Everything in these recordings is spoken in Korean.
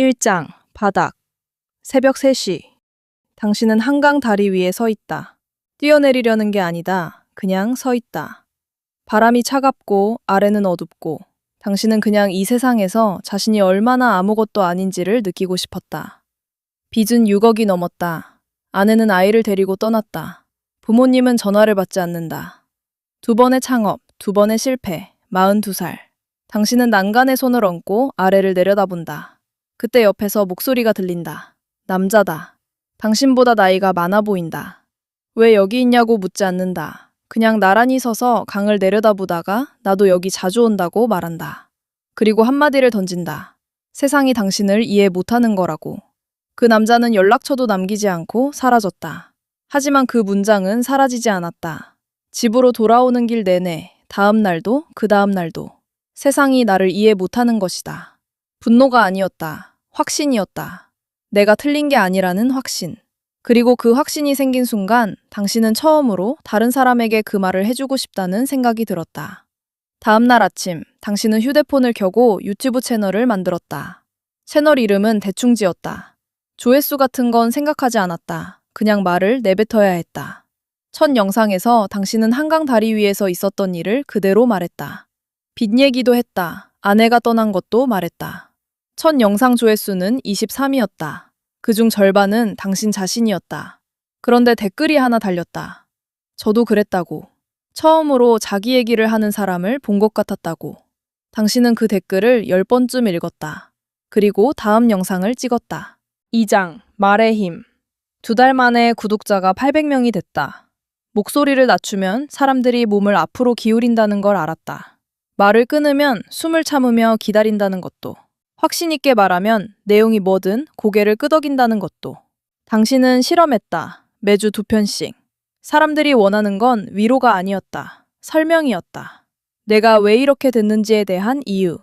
1장 바닥. 새벽 3시. 당신은 한강 다리 위에 서 있다. 뛰어내리려는 게 아니다. 그냥 서 있다. 바람이 차갑고 아래는 어둡고 당신은 그냥 이 세상에서 자신이 얼마나 아무것도 아닌지를 느끼고 싶었다. 빚은 6억이 넘었다. 아내는 아이를 데리고 떠났다. 부모님은 전화를 받지 않는다. 2번의 창업, 2번의 실패, 42살. 당신은 난간에 손을 얹고 아래를 내려다본다. 그때 옆에서 목소리가 들린다. 남자다. 당신보다 나이가 많아 보인다. 왜 여기 있냐고 묻지 않는다. 그냥 나란히 서서 강을 내려다보다가 나도 여기 자주 온다고 말한다. 그리고 한마디를 던진다. 세상이 당신을 이해 못하는 거라고. 그 남자는 연락처도 남기지 않고 사라졌다. 하지만 그 문장은 사라지지 않았다. 집으로 돌아오는 길 내내, 다음 날도 그 다음 날도. 세상이 나를 이해 못하는 것이다. 분노가 아니었다. 확신이었다. 내가 틀린 게 아니라는 확신. 그리고 그 확신이 생긴 순간 당신은 처음으로 다른 사람에게 그 말을 해주고 싶다는 생각이 들었다. 다음 날 아침, 당신은 휴대폰을 켜고 유튜브 채널을 만들었다. 채널 이름은 대충 지었다. 조회수 같은 건 생각하지 않았다. 그냥 말을 내뱉어야 했다. 첫 영상에서 당신은 한강 다리 위에서 있었던 일을 그대로 말했다. 빚 얘기도 했다. 아내가 떠난 것도 말했다. 첫 영상 조회수는 23이었다. 그중 절반은 당신 자신이었다. 그런데 댓글이 하나 달렸다. 저도 그랬다고. 처음으로 자기 얘기를 하는 사람을 본 것 같았다고. 당신은 그 댓글을 10번쯤 읽었다. 그리고 다음 영상을 찍었다. 2장 말의 힘. 2달 만에 구독자가 800명이 됐다. 목소리를 낮추면 사람들이 몸을 앞으로 기울인다는 걸 알았다. 말을 끊으면 숨을 참으며 기다린다는 것도. 확신 있게 말하면 내용이 뭐든 고개를 끄덕인다는 것도. 당신은 실험했다. 매주 2편씩. 사람들이 원하는 건 위로가 아니었다. 설명이었다. 내가 왜 이렇게 됐는지에 대한 이유.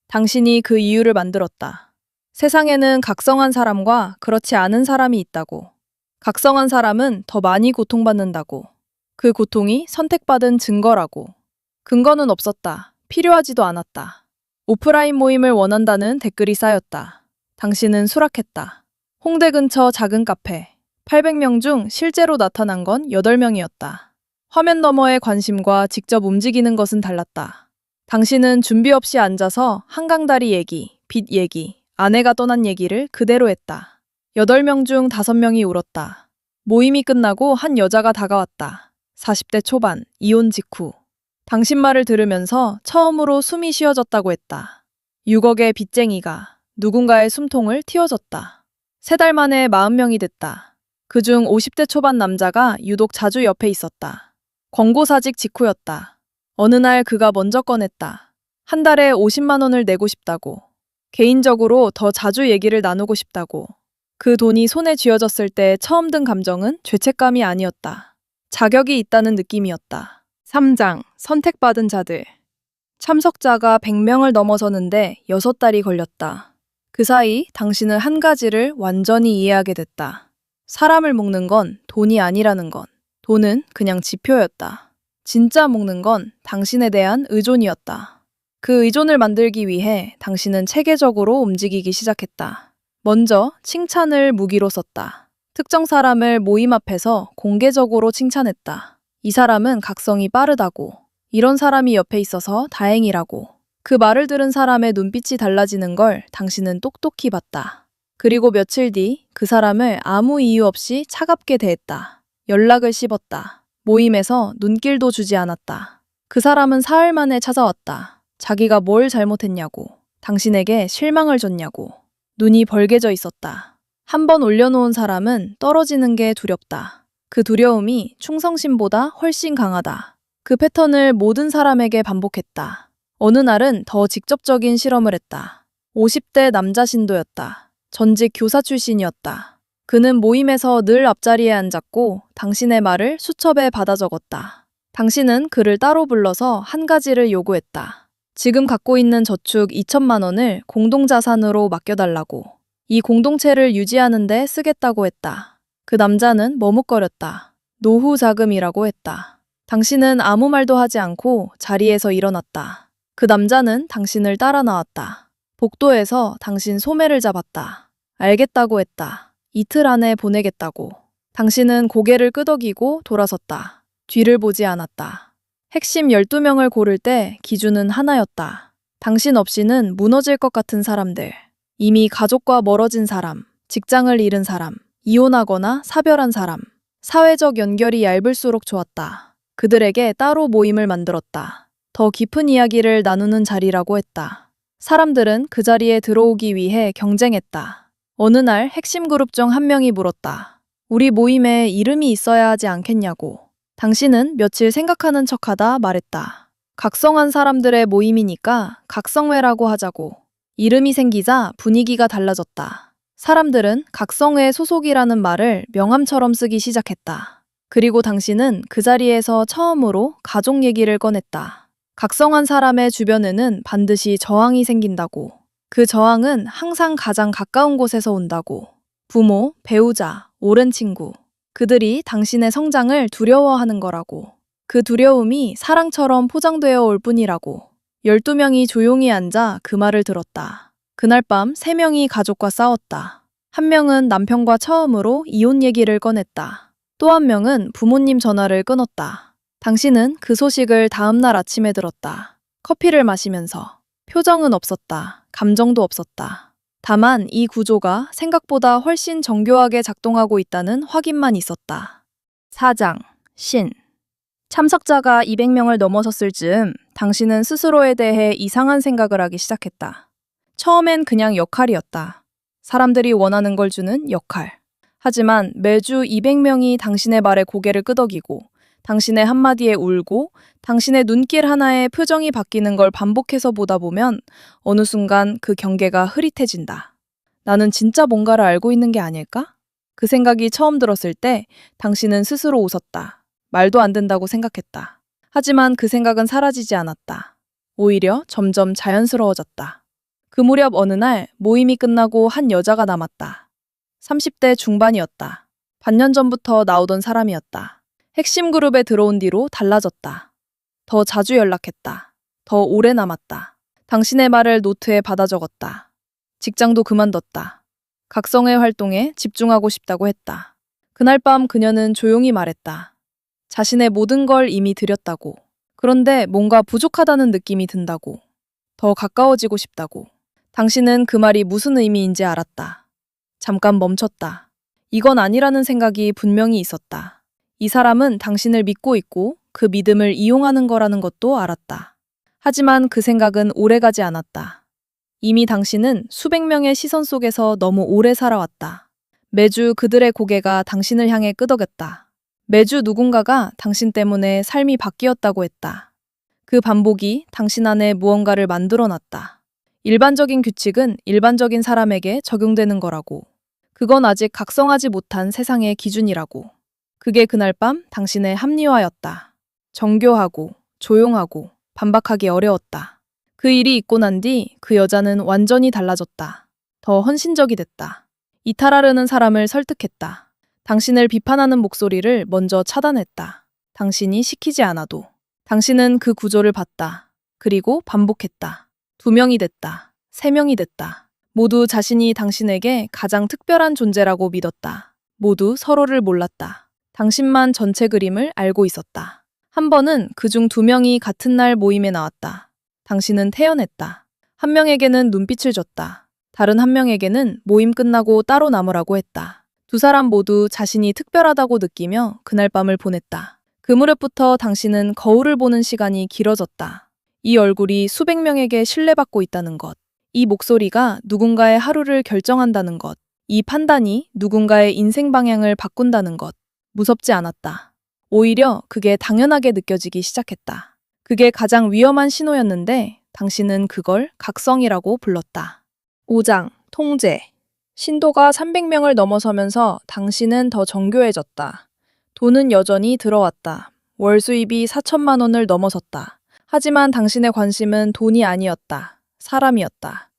당신이 그 이유를 만들었다. 세상에는 각성한 사람과 그렇지 않은 사람이 있다고. 각성한 사람은 더 많이 고통받는다고. 그 고통이 선택받은 증거라고. 근거는 없었다. 필요하지도 않았다. 오프라인 모임을 원한다는 댓글이 쌓였다. 당신은 수락했다. 홍대 근처 작은 카페. 800명 중 실제로 나타난 건 8명이었다. 화면 너머의 관심과 직접 움직이는 것은 달랐다. 당신은 준비 없이 앉아서 한강다리 얘기, 빚 얘기, 아내가 떠난 얘기를 그대로 했다. 8명 중 5명이 울었다. 모임이 끝나고 한 여자가 다가왔다. 40대 초반, 이혼 직후. 당신 말을 들으면서 처음으로 숨이 쉬어졌다고 했다. 6억의 빚쟁이가 누군가의 숨통을 틔워줬다. 3달 만에 40명이 됐다. 그중 50대 초반 남자가 유독 자주 옆에 있었다. 권고사직 직후였다. 어느 날 그가 먼저 꺼냈다. 한 달에 50만 원을 내고 싶다고. 개인적으로 더 자주 얘기를 나누고 싶다고. 그 돈이 손에 쥐어졌을 때 처음 든 감정은 죄책감이 아니었다. 자격이 있다는 느낌이었다. 3장 선택받은 자들. 참석자가 100명을 넘어서는데 6달이 걸렸다. 그 사이 당신은 한 가지를 완전히 이해하게 됐다. 사람을 묶는 건 돈이 아니라는 건. 돈은 그냥 지표였다. 진짜 묶는 건 당신에 대한 의존이었다. 그 의존을 만들기 위해 당신은 체계적으로 움직이기 시작했다. 먼저 칭찬을 무기로 썼다. 특정 사람을 모임 앞에서 공개적으로 칭찬했다. 이 사람은 각성이 빠르다고. 이런 사람이 옆에 있어서 다행이라고. 그 말을 들은 사람의 눈빛이 달라지는 걸 당신은 똑똑히 봤다. 그리고 며칠 뒤 그 사람을 아무 이유 없이 차갑게 대했다. 연락을 씹었다. 모임에서 눈길도 주지 않았다. 그 사람은 사흘 만에 찾아왔다. 자기가 뭘 잘못했냐고. 당신에게 실망을 줬냐고. 눈이 벌개져 있었다. 한 번 올려놓은 사람은 떨어지는 게 두렵다. 그 두려움이 충성심보다 훨씬 강하다. 그 패턴을 모든 사람에게 반복했다. 어느 날은 더 직접적인 실험을 했다. 50대 남자 신도였다. 전직 교사 출신이었다. 그는 모임에서 늘 앞자리에 앉았고 당신의 말을 수첩에 받아 적었다. 당신은 그를 따로 불러서 한 가지를 요구했다. 지금 갖고 있는 저축 2천만 원을 공동자산으로 맡겨달라고. 이 공동체를 유지하는 데 쓰겠다고 했다. 그 남자는 머뭇거렸다. 노후 자금이라고 했다. 당신은 아무 말도 하지 않고 자리에서 일어났다. 그 남자는 당신을 따라 나왔다. 복도에서 당신 소매를 잡았다. 알겠다고 했다. 이틀 안에 보내겠다고. 당신은 고개를 끄덕이고 돌아섰다. 뒤를 보지 않았다. 핵심 12명을 고를 때 기준은 하나였다. 당신 없이는 무너질 것 같은 사람들. 이미 가족과 멀어진 사람, 직장을 잃은 사람, 이혼하거나 사별한 사람. 사회적 연결이 얇을수록 좋았다. 그들에게 따로 모임을 만들었다. 더 깊은 이야기를 나누는 자리라고 했다. 사람들은 그 자리에 들어오기 위해 경쟁했다. 어느 날 핵심 그룹 중 한 명이 물었다. 우리 모임에 이름이 있어야 하지 않겠냐고. 당신은 며칠 생각하는 척하다 말했다. 각성한 사람들의 모임이니까 각성회라고 하자고. 이름이 생기자 분위기가 달라졌다. 사람들은 각성회 소속이라는 말을 명함처럼 쓰기 시작했다. 그리고 당신은 그 자리에서 처음으로 가족 얘기를 꺼냈다. 각성한 사람의 주변에는 반드시 저항이 생긴다고. 그 저항은 항상 가장 가까운 곳에서 온다고. 부모, 배우자, 오랜 친구. 그들이 당신의 성장을 두려워하는 거라고. 그 두려움이 사랑처럼 포장되어 올 뿐이라고. 12명이 조용히 앉아 그 말을 들었다. 그날 밤 3명이 가족과 싸웠다. 한 명은 남편과 처음으로 이혼 얘기를 꺼냈다. 또 한 명은 부모님 전화를 끊었다. 당신은 그 소식을 다음 날 아침에 들었다. 커피를 마시면서. 표정은 없었다. 감정도 없었다. 다만 이 구조가 생각보다 훨씬 정교하게 작동하고 있다는 확인만 있었다. 사장, 신. 참석자가 200명을 넘어섰을 즈음 당신은 스스로에 대해 이상한 생각을 하기 시작했다. 처음엔 그냥 역할이었다. 사람들이 원하는 걸 주는 역할. 하지만 매주 200명이 당신의 말에 고개를 끄덕이고 당신의 한마디에 울고 당신의 눈길 하나에 표정이 바뀌는 걸 반복해서 보다 보면 어느 순간 그 경계가 흐릿해진다. 나는 진짜 뭔가를 알고 있는 게 아닐까? 그 생각이 처음 들었을 때 당신은 스스로 웃었다. 말도 안 된다고 생각했다. 하지만 그 생각은 사라지지 않았다. 오히려 점점 자연스러워졌다. 그 무렵 어느 날 모임이 끝나고 한 여자가 남았다. 30대 중반이었다. 반년 전부터 나오던 사람이었다. 핵심 그룹에 들어온 뒤로 달라졌다. 더 자주 연락했다. 더 오래 남았다. 당신의 말을 노트에 받아 적었다. 직장도 그만뒀다. 각성의 활동에 집중하고 싶다고 했다. 그날 밤 그녀는 조용히 말했다. 자신의 모든 걸 이미 드렸다고. 그런데 뭔가 부족하다는 느낌이 든다고. 더 가까워지고 싶다고. 당신은 그 말이 무슨 의미인지 알았다. 잠깐 멈췄다. 이건 아니라는 생각이 분명히 있었다. 이 사람은 당신을 믿고 있고 그 믿음을 이용하는 거라는 것도 알았다. 하지만 그 생각은 오래가지 않았다. 이미 당신은 수백 명의 시선 속에서 너무 오래 살아왔다. 매주 그들의 고개가 당신을 향해 끄덕였다. 매주 누군가가 당신 때문에 삶이 바뀌었다고 했다. 그 반복이 당신 안에 무언가를 만들어놨다. 일반적인 규칙은 일반적인 사람에게 적용되는 거라고. 그건 아직 각성하지 못한 세상의 기준이라고. 그게 그날 밤 당신의 합리화였다. 정교하고 조용하고 반박하기 어려웠다. 그 일이 있고 난 뒤 그 여자는 완전히 달라졌다. 더 헌신적이 됐다. 이탈하려는 사람을 설득했다. 당신을 비판하는 목소리를 먼저 차단했다. 당신이 시키지 않아도. 당신은 그 구조를 봤다. 그리고 반복했다. 2명이 됐다. 3명이 됐다. 모두 자신이 당신에게 가장 특별한 존재라고 믿었다. 모두 서로를 몰랐다. 당신만 전체 그림을 알고 있었다. 한 번은 그중 2명이 같은 날 모임에 나왔다. 당신은 태연했다. 한 명에게는 눈빛을 줬다. 다른 한 명에게는 모임 끝나고 따로 남으라고 했다. 2 사람 모두 자신이 특별하다고 느끼며 그날 밤을 보냈다. 그 무렵부터 당신은 거울을 보는 시간이 길어졌다. 이 얼굴이 수백 명에게 신뢰받고 있다는 것. 이 목소리가 누군가의 하루를 결정한다는 것. 이 판단이 누군가의 인생 방향을 바꾼다는 것. 무섭지 않았다. 오히려 그게 당연하게 느껴지기 시작했다. 그게 가장 위험한 신호였는데 당신은 그걸 각성이라고 불렀다. 5장 통제. 신도가 300명을 넘어서면서 당신은 더 정교해졌다. 돈은 여전히 들어왔다. 월 수입이 4천만 원을 넘어섰다. 하지만 당신의 관심은 돈이 아니었다. 사람이었다.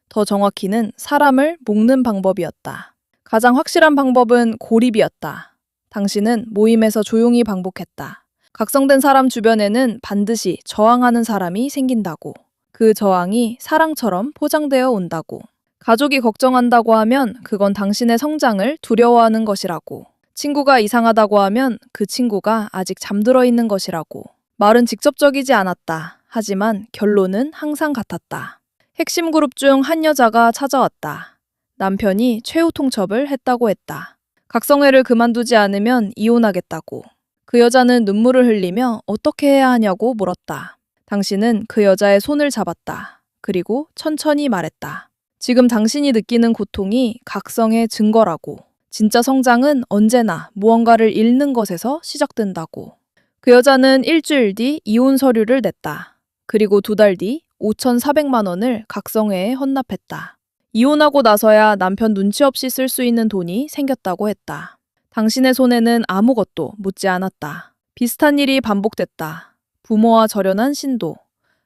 더 정확히는 사람을 묶는 방법이었다. 가장 확실한 방법은 고립이었다. 당신은 모임에서 조용히 반복했다. 각성된 사람 주변에는 반드시 저항하는 사람이 생긴다고. 그 저항이 사랑처럼 포장되어 온다고. 가족이 걱정한다고 하면 그건 당신의 성장을 두려워하는 것이라고. 친구가 이상하다고 하면 그 친구가 아직 잠들어 있는 것이라고. 말은 직접적이지 않았다. 하지만 결론은 항상 같았다. 핵심 그룹 중 한 여자가 찾아왔다. 남편이 최후 통첩을 했다고 했다. 각성회를 그만두지 않으면 이혼하겠다고. 그 여자는 눈물을 흘리며 어떻게 해야 하냐고 물었다. 당신은 그 여자의 손을 잡았다. 그리고 천천히 말했다. 지금 당신이 느끼는 고통이 각성의 증거라고. 진짜 성장은 언제나 무언가를 잃는 것에서 시작된다고. 그 여자는 일주일 뒤 이혼 서류를 냈다. 그리고 2달 뒤 5,400만 원을 각성회에 헌납했다. 이혼하고 나서야 남편 눈치 없이 쓸 수 있는 돈이 생겼다고 했다. 당신의 손에는 아무것도 묻지 않았다. 비슷한 일이 반복됐다. 부모와 절연한 신도,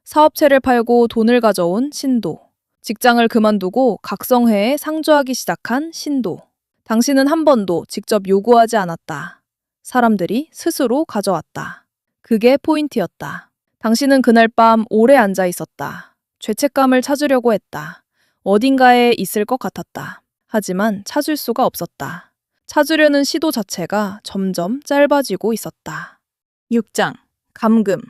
사업체를 팔고 돈을 가져온 신도, 직장을 그만두고 각성회에 상주하기 시작한 신도. 당신은 한 번도 직접 요구하지 않았다. 사람들이 스스로 가져왔다. 그게 포인트였다. 당신은 그날 밤 오래 앉아 있었다. 죄책감을 찾으려고 했다. 어딘가에 있을 것 같았다. 하지만 찾을 수가 없었다. 찾으려는 시도 자체가 점점 짧아지고 있었다. 6장. 감금.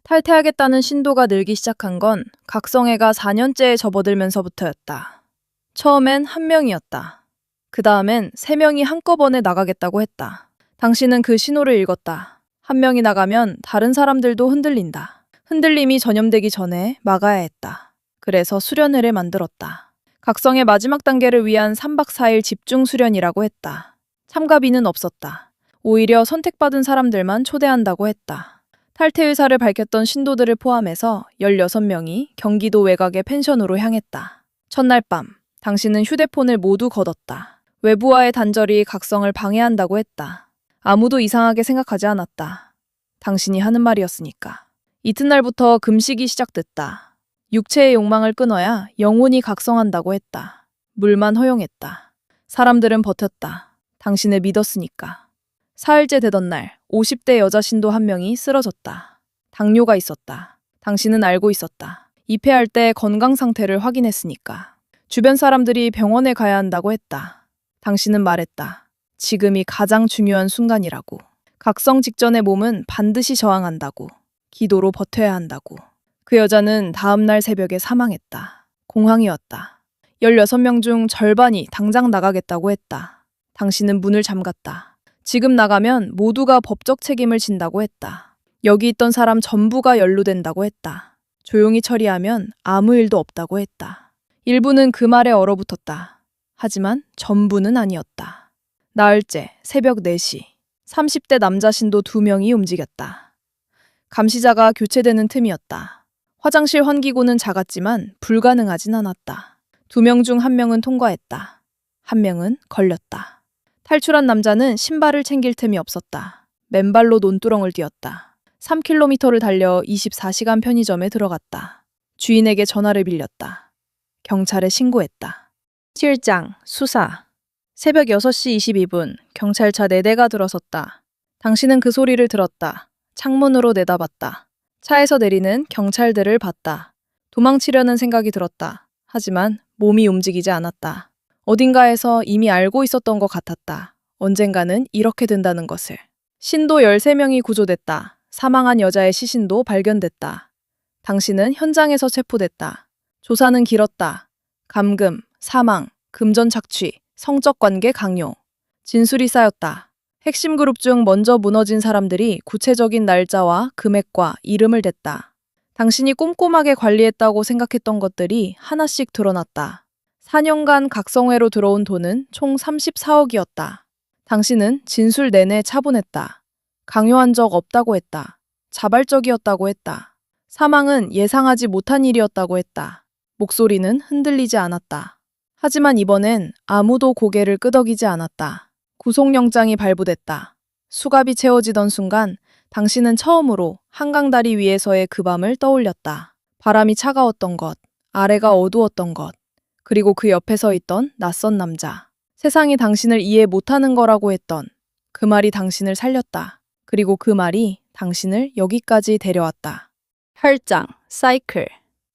탈퇴하겠다는 신도가 늘기 시작한 건 각성회가 4년째에 접어들면서부터였다. 처음엔 1명이었다. 그 다음엔 3명이 한꺼번에 나가겠다고 했다. 당신은 그 신호를 읽었다. 1명이 나가면 다른 사람들도 흔들린다. 흔들림이 전염되기 전에 막아야 했다. 그래서 수련회를 만들었다. 각성의 마지막 단계를 위한 3박 4일 집중 수련이라고 했다. 참가비는 없었다. 오히려 선택받은 사람들만 초대한다고 했다. 탈퇴 의사를 밝혔던 신도들을 포함해서 16명이 경기도 외곽의 펜션으로 향했다. 첫날 밤, 당신은 휴대폰을 모두 걷었다. 외부와의 단절이 각성을 방해한다고 했다. 아무도 이상하게 생각하지 않았다. 당신이 하는 말이었으니까. 이튿날부터 금식이 시작됐다. 육체의 욕망을 끊어야 영혼이 각성한다고 했다. 물만 허용했다. 사람들은 버텼다. 당신을 믿었으니까. 4일째 되던 날, 50대 여자 신도 1명이 쓰러졌다. 당뇨가 있었다. 당신은 알고 있었다. 입회할 때 건강 상태를 확인했으니까. 주변 사람들이 병원에 가야 한다고 했다. 당신은 말했다. 지금이 가장 중요한 순간이라고. 각성 직전의 몸은 반드시 저항한다고. 기도로 버텨야 한다고. 그 여자는 다음 날 새벽에 사망했다. 공황이었다. 16명 중 절반이 당장 나가겠다고 했다. 당신은 문을 잠갔다. 지금 나가면 모두가 법적 책임을 진다고 했다. 여기 있던 사람 전부가 연루된다고 했다. 조용히 처리하면 아무 일도 없다고 했다. 일부는 그 말에 얼어붙었다. 하지만 전부는 아니었다. 나흘째 새벽 4시 30대 남자 신도 2명이 움직였다. 감시자가 교체되는 틈이었다. 화장실 환기구는 작았지만 불가능하진 않았다. 2명 중 1명은 통과했다. 1명은 걸렸다. 탈출한 남자는 신발을 챙길 틈이 없었다. 맨발로 논두렁을 뛰었다. 3km를 달려 24시간 편의점에 들어갔다. 주인에게 전화를 빌렸다. 경찰에 신고했다. 7장 수사. 새벽 6시 22분 경찰차 4대가 들어섰다. 당신은 그 소리를 들었다. 창문으로 내다봤다. 차에서 내리는 경찰들을 봤다. 도망치려는 생각이 들었다. 하지만 몸이 움직이지 않았다. 어딘가에서 이미 알고 있었던 것 같았다. 언젠가는 이렇게 된다는 것을. 신도 13명이 구조됐다. 사망한 여자의 시신도 발견됐다. 당신은 현장에서 체포됐다. 조사는 길었다. 감금, 사망, 금전 착취, 성적 관계 강요. 진술이 쌓였다. 핵심 그룹 중 먼저 무너진 사람들이 구체적인 날짜와 금액과 이름을 댔다. 당신이 꼼꼼하게 관리했다고 생각했던 것들이 하나씩 드러났다. 4년간 각성회로 들어온 돈은 총 34억이었다. 당신은 진술 내내 차분했다. 강요한 적 없다고 했다. 자발적이었다고 했다. 사망은 예상하지 못한 일이었다고 했다. 목소리는 흔들리지 않았다. 하지만 이번엔 아무도 고개를 끄덕이지 않았다. 구속영장이 발부됐다. 수갑이 채워지던 순간 당신은 처음으로 한강다리 위에서의 그 밤을 떠올렸다. 바람이 차가웠던 것, 아래가 어두웠던 것, 그리고 그 옆에 서 있던 낯선 남자. 세상이 당신을 이해 못하는 거라고 했던 그 말이 당신을 살렸다. 그리고 그 말이 당신을 여기까지 데려왔다. 8장 사이클.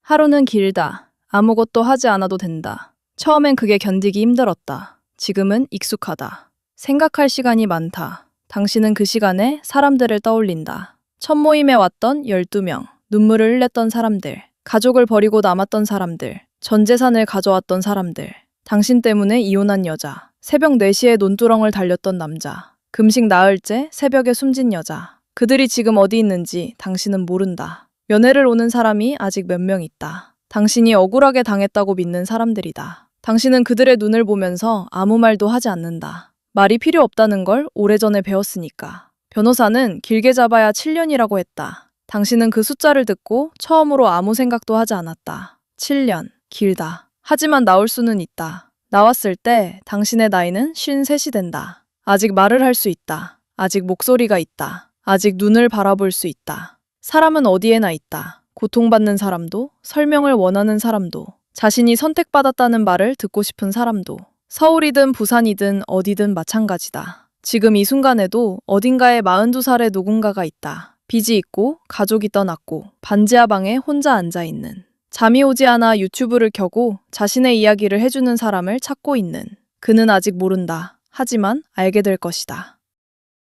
하루는 길다. 아무것도 하지 않아도 된다. 처음엔 그게 견디기 힘들었다. 지금은 익숙하다. 생각할 시간이 많다. 당신은 그 시간에 사람들을 떠올린다. 첫 모임에 왔던 12명, 눈물을 흘렸던 사람들, 가족을 버리고 남았던 사람들, 전 재산을 가져왔던 사람들, 당신 때문에 이혼한 여자, 새벽 4시에 논두렁을 달렸던 남자, 금식 나흘째 새벽에 숨진 여자. 그들이 지금 어디 있는지 당신은 모른다. 면회를 오는 사람이 아직 몇 명 있다. 당신이 억울하게 당했다고 믿는 사람들이다. 당신은 그들의 눈을 보면서 아무 말도 하지 않는다. 말이 필요 없다는 걸 오래전에 배웠으니까. 변호사는 길게 잡아야 7년이라고 했다. 당신은 그 숫자를 듣고 처음으로 아무 생각도 하지 않았다. 7년, 길다. 하지만 나올 수는 있다. 나왔을 때 당신의 나이는 53이 된다. 아직 말을 할 수 있다. 아직 목소리가 있다. 아직 눈을 바라볼 수 있다. 사람은 어디에나 있다. 고통받는 사람도, 설명을 원하는 사람도, 자신이 선택받았다는 말을 듣고 싶은 사람도. 서울이든 부산이든 어디든 마찬가지다. 지금 이 순간에도 어딘가에 42살의 누군가가 있다. 빚이 있고 가족이 떠났고 반지하 방에 혼자 앉아있는. 잠이 오지 않아 유튜브를 켜고 자신의 이야기를 해주는 사람을 찾고 있는. 그는 아직 모른다. 하지만 알게 될 것이다.